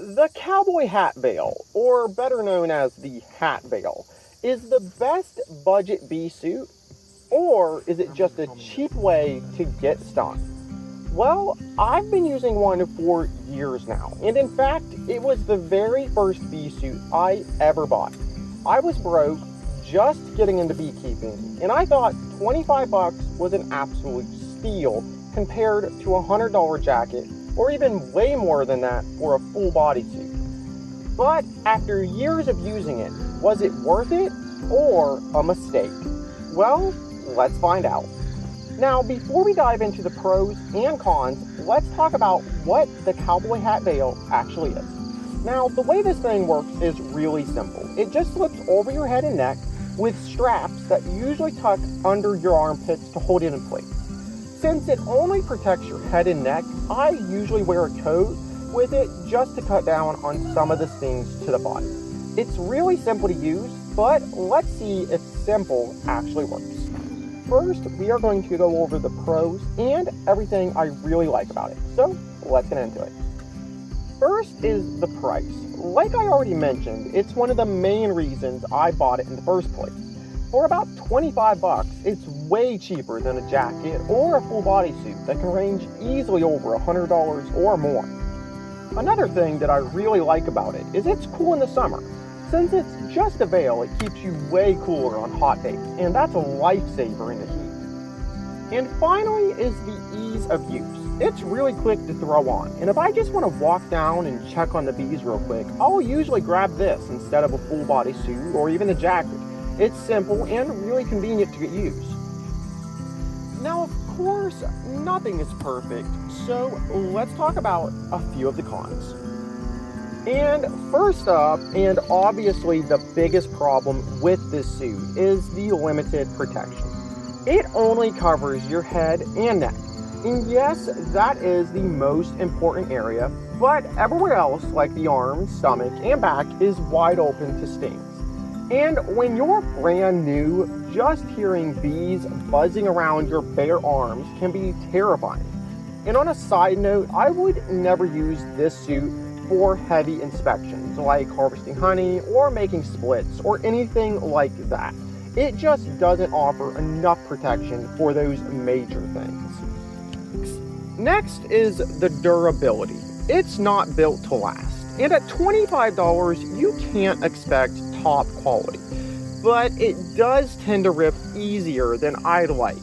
The cowboy hat bale, or better known as the hat bale, is the best budget bee suit, or is it just a cheap way to get stung? Well, I've been using one for years now, and in fact, it was the very first bee suit I ever bought. I was broke, just getting into beekeeping, and I thought 25 bucks was an absolute steal compared to a $100 jacket, or even way more than that for a full body suit. But after years of using it, was it worth it or a mistake? Well, let's find out. Now, before we dive into the pros and cons, let's talk about what the cowboy hat bale actually is. Now, the way this thing works is really simple. It just slips over your head and neck with straps that usually tuck under your armpits to hold it in place. Since it only protects your head and neck, I usually wear a coat with it just to cut down on some of the stings to the body. It's really simple to use, but let's see if simple actually works. First, we are going to go over the pros and everything I really like about it. So let's get into it. First is the price. Like I already mentioned, it's one of the main reasons I bought it in the first place. For about 25 bucks, it's way cheaper than a jacket or a full body suit that can range easily over $100 or more. Another thing that I really like about it is it's cool in the summer. Since it's just a veil, it keeps you way cooler on hot days, and that's a lifesaver in the heat. And finally is the ease of use. It's really quick to throw on, and if I just want to walk down and check on the bees real quick, I'll usually grab this instead of a full body suit or even a jacket. It's simple and really convenient to get used. Now, of course, nothing is perfect, so let's talk about a few of the cons. And first up, and obviously the biggest problem with this suit, is the limited protection. It only covers your head and neck. And yes, that is the most important area, but everywhere else, like the arms, stomach, and back, is wide open to stings. And when you're brand new, just hearing bees buzzing around your bare arms can be terrifying. And on a side note, I would never use this suit for heavy inspections, like harvesting honey or making splits or anything like that. It just doesn't offer enough protection for those major things. Next is the durability. It's not built to last. And at $25, you can't expect top quality. But it does tend to rip easier than I'd like.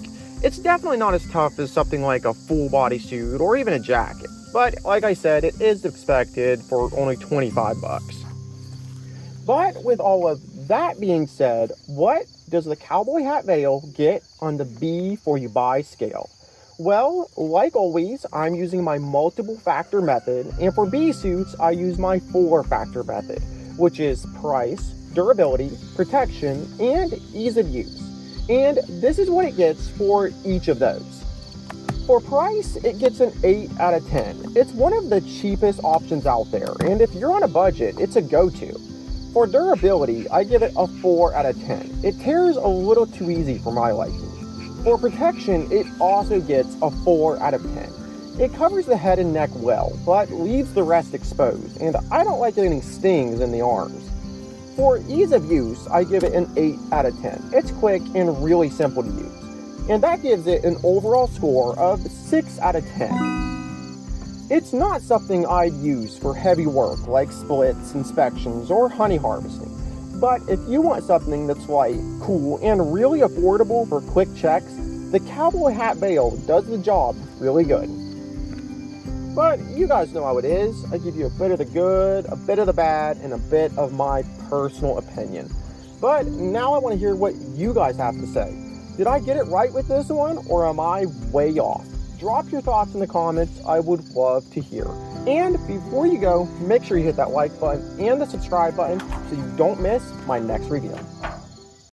It's definitely not as tough as something like a full body suit or even a jacket. But like I said, it is expected for only 25 bucks. But with all of that being said, what does the cowboy hat veil get on the bee for you buy scale? Well, like always, I'm using my multiple factor method, and for bee suits, I use my 4-factor method, which is price, durability, protection, and ease of use. And this is what it gets for each of those. For price, it gets an 8 out of 10. It's one of the cheapest options out there, and if you're on a budget, it's a go-to. For durability, I give it a 4 out of 10. It tears a little too easy for my liking. For protection, it also gets a 4 out of 10. It covers the head and neck well, but leaves the rest exposed, and I don't like getting stings in the arms. For ease of use, I give it an 8 out of 10. It's quick and really simple to use, and that gives it an overall score of 6 out of 10. It's not something I'd use for heavy work like splits, inspections, or honey harvesting. But if you want something that's light, cool, and really affordable for quick checks, the cowboy hat veil does the job really good. But you guys know how it is. I give you a bit of the good, a bit of the bad, and a bit of my personal opinion. But now I want to hear what you guys have to say. Did I get it right with this one, or am I way off? Drop your thoughts in the comments. I would love to hear. And before you go, make sure you hit that like button and the subscribe button so you don't miss my next review.